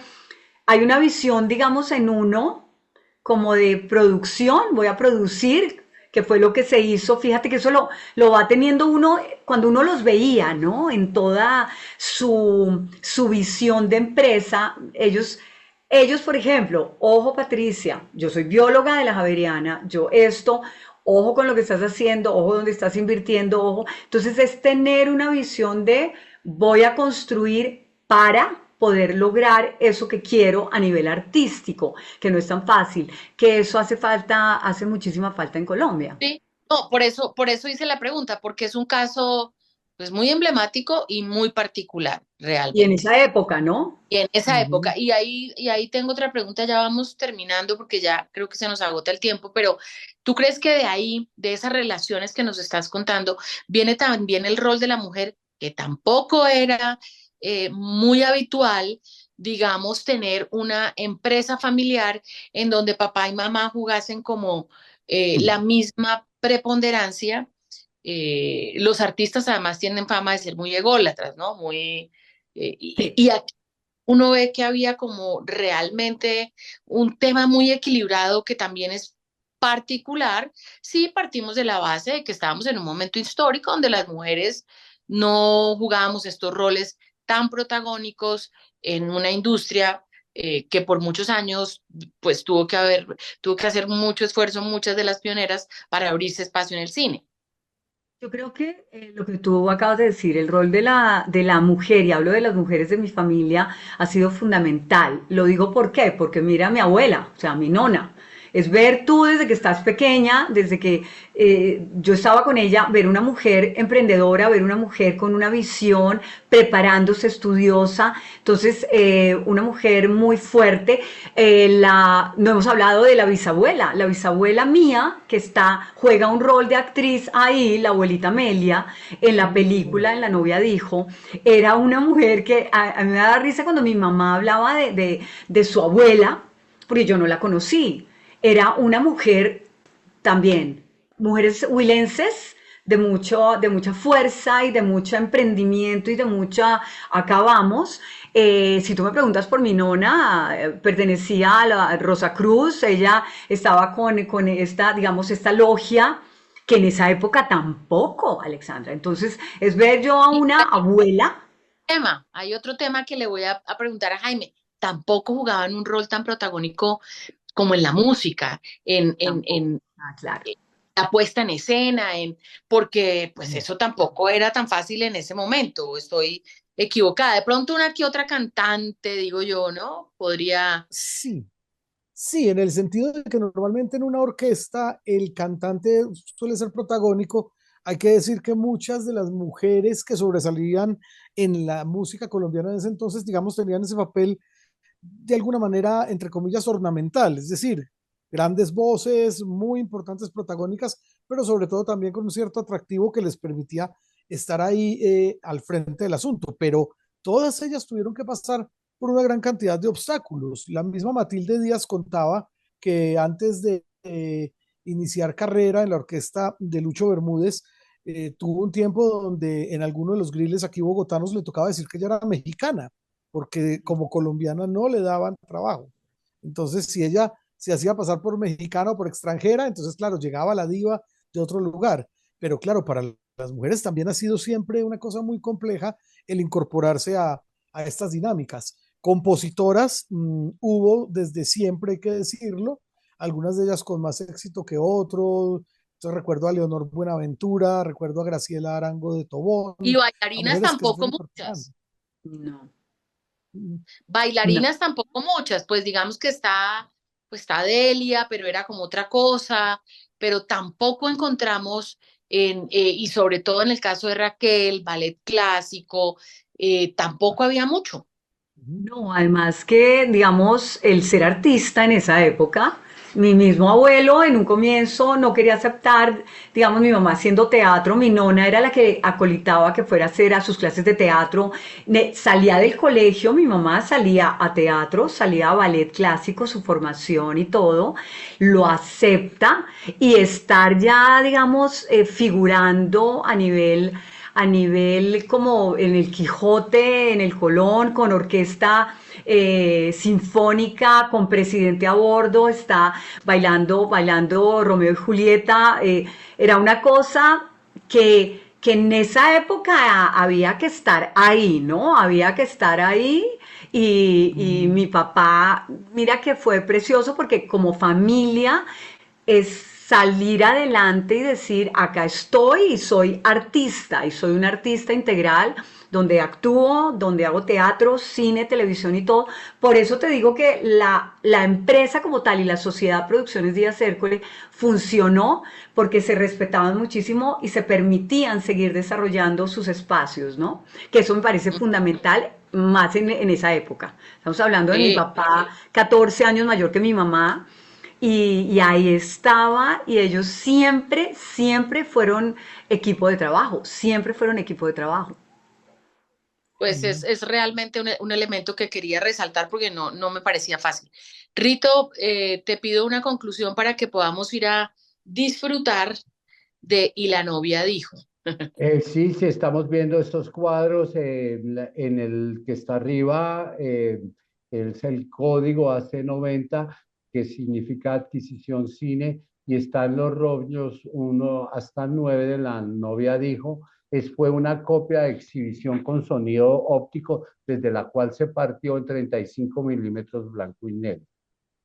hay una visión, digamos, en uno, como de producción, voy a producir, que fue lo que se hizo, fíjate que eso lo va teniendo uno cuando uno los veía, ¿no? En toda su visión de empresa, ellos, por ejemplo, ojo Patricia, yo soy bióloga de la Javeriana, yo esto, ojo con lo que estás haciendo, ojo donde estás invirtiendo, ojo. Entonces es tener una visión de voy a construir para poder lograr eso que quiero a nivel artístico, que no es tan fácil, que eso hace falta, hace muchísima falta en Colombia. sí. No, por eso hice la pregunta, porque es un caso pues muy emblemático y muy particular, Y en realmente. esa época, ¿no? Y en esa Ujú. época, y ahí tengo otra pregunta, ya vamos terminando porque ya creo que se nos agota el tiempo, pero ¿tú crees que de ahí, de esas relaciones que nos estás contando, viene también el rol de la mujer, que tampoco era muy habitual, digamos, tener una empresa familiar en donde papá y mamá jugasen como la misma preponderancia? Los artistas además tienen fama de ser muy ególatras, ¿no? Muy... Sí. y aquí uno ve que había como realmente un tema muy equilibrado que también es particular si partimos de la base de que estábamos en un momento histórico donde las mujeres no jugábamos estos roles tan protagónicos en una industria que por muchos años pues tuvo que hacer mucho esfuerzo muchas de las pioneras para abrirse espacio en el cine. Yo creo que lo que tú acabas de decir, el rol de la mujer, y hablo de las mujeres de mi familia, ha sido fundamental. Lo digo ¿por qué? Porque mira a mi abuela, o sea, a mi nona. Es ver tú desde que estás pequeña, desde que yo estaba con ella, ver una mujer emprendedora, ver una mujer con una visión, preparándose, estudiosa. Entonces, una mujer muy fuerte. No hemos hablado de la bisabuela mía, que juega un rol de actriz ahí, la abuelita Amelia, en la película, en La novia dijo, era una mujer que a mí me da risa cuando mi mamá hablaba de su abuela, porque yo no la conocí. Era una mujer también, mujeres huilenses de mucha fuerza y de mucho emprendimiento y de mucha, acá vamos. Si tú me preguntas por mi nona, pertenecía a la Rosa Cruz, ella estaba con esta, digamos, esta logia, que en esa época tampoco, Alexandra. Entonces, es ver yo a Y una abuela. hay otro tema que le voy a preguntar a Jaime. Tampoco jugaban un rol tan protagónico como en la música, Tampoco. en Ah, claro. la puesta en escena, porque pues eso tampoco era tan fácil en ese momento, o estoy equivocada. De pronto una que otra cantante, digo yo, ¿no? Podría, Sí, sí, en el sentido de que normalmente en una orquesta el cantante suele ser protagónico, hay que decir que muchas de las mujeres que sobresalían en la música colombiana en ese entonces, digamos, tenían ese papel de alguna manera, entre comillas, ornamental, es decir, grandes voces, muy importantes protagónicas, pero sobre todo también con un cierto atractivo que les permitía estar ahí al frente del asunto. Pero todas ellas tuvieron que pasar por una gran cantidad de obstáculos. La misma Matilde Díaz contaba que antes de iniciar carrera en la orquesta de Lucho Bermúdez, tuvo un tiempo donde en alguno de los griles aquí bogotanos le tocaba decir que ella era mexicana, porque como colombiana no le daban trabajo. Entonces, si ella se hacía pasar por mexicana o por extranjera, entonces, claro, llegaba la diva de otro lugar. Pero claro, para las mujeres también ha sido siempre una cosa muy compleja el incorporarse a estas dinámicas. Compositoras hubo desde siempre, hay que decirlo, algunas de ellas con más éxito que otros. Entonces recuerdo a Leonor Buenaventura, recuerdo a Graciela Arango de Y Tobón, a bailarinas mujeres que se tampoco fueron incorporando. muchas. No, Mm, no. Bailarinas tampoco muchas, pues digamos que está Delia, pero era como otra cosa, pero tampoco encontramos y sobre todo en el caso de Raquel, ballet clásico, tampoco había mucho. ujú. No, además que, digamos, el ser artista en esa época, mi mismo abuelo en un comienzo no quería aceptar, digamos, mi mamá haciendo teatro, mi nona era la que acolitaba que fuera a hacer a sus clases de teatro, salía del colegio, mi mamá salía a teatro, salía a ballet clásico, su formación y todo, lo acepta y estar ya, digamos, figurando a nivel como en el Quijote, en el Colón, con orquesta sinfónica, con presidente a bordo, está bailando Romeo y Julieta. Era una cosa que en esa época había que estar ahí, ¿no? Había que estar ahí y mi papá, mira que fue precioso porque como familia es salir adelante y decir, acá estoy y soy artista, y soy un artista integral, donde actúo, donde hago teatro, cine, televisión y todo. Por eso te digo que la empresa como tal y la sociedad Producciones Díaz Hércules funcionó porque se respetaban muchísimo y se permitían seguir desarrollando sus espacios, ¿no? Que eso me parece fundamental más en esa época. Estamos hablando de mi Sí. papá, 14 años mayor que mi mamá, y ahí estaba, y ellos siempre, siempre fueron equipo de trabajo, siempre fueron equipo de trabajo. Pues Mm. es realmente un elemento que quería resaltar porque no me parecía fácil. Rito, te pido una conclusión para que podamos ir a disfrutar de Y la novia dijo. Sí, sí, estamos viendo estos cuadros en el que está arriba, es el código AC90, que significa adquisición cine, y están los rollos 1 hasta 9 de La novia dijo. Fue una copia de exhibición con sonido óptico, desde la cual se partió en 35 milímetros blanco y negro.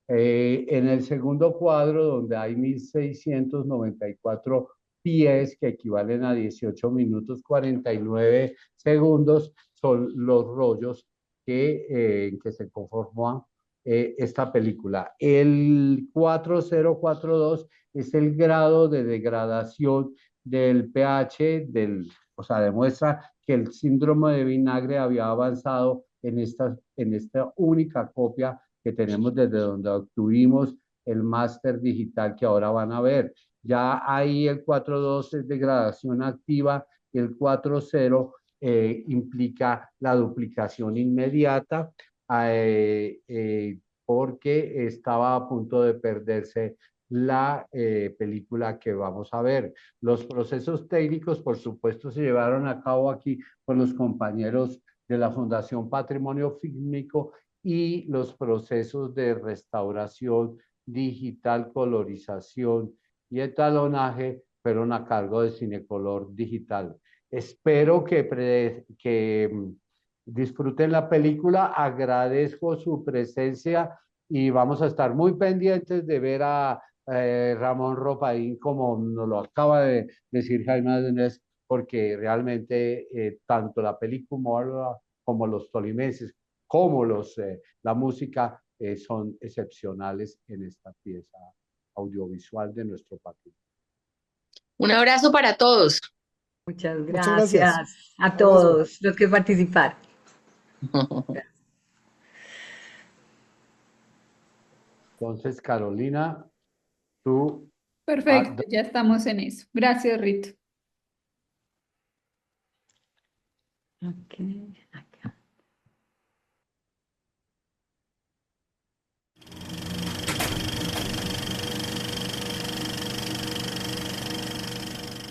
En el segundo cuadro, donde hay 1694 pies, que equivalen a 18 minutos 49 segundos, son los rollos en que se conforma esta película. El 4042 es el grado de degradación del pH, o sea, demuestra que el síndrome de vinagre había avanzado en esta única copia que tenemos desde donde obtuvimos el máster digital que ahora van a ver. Ya ahí el 4.2 es degradación activa, el 4.0 implica la duplicación inmediata, porque estaba a punto de perderse la película que vamos a ver. Los procesos técnicos, por supuesto, se llevaron a cabo aquí con los compañeros de la Fundación Patrimonio Fílmico, y los procesos de restauración digital, colorización y etalonaje fueron a cargo de Cinecolor Digital. Espero que disfruten la película, agradezco su presencia y vamos a estar muy pendientes de ver a Ramón Ropaín, como nos lo acaba de decir Jaime Adonés, porque realmente tanto la película como los tolimenses, como la música, son excepcionales en esta pieza audiovisual de nuestro país. Un abrazo para todos. Muchas Muchas gracias. gracias a Un abrazo. todos los que participaron. Entonces, Carolina, tú... Perfecto, ya estamos en eso. Gracias, Rito. Ok.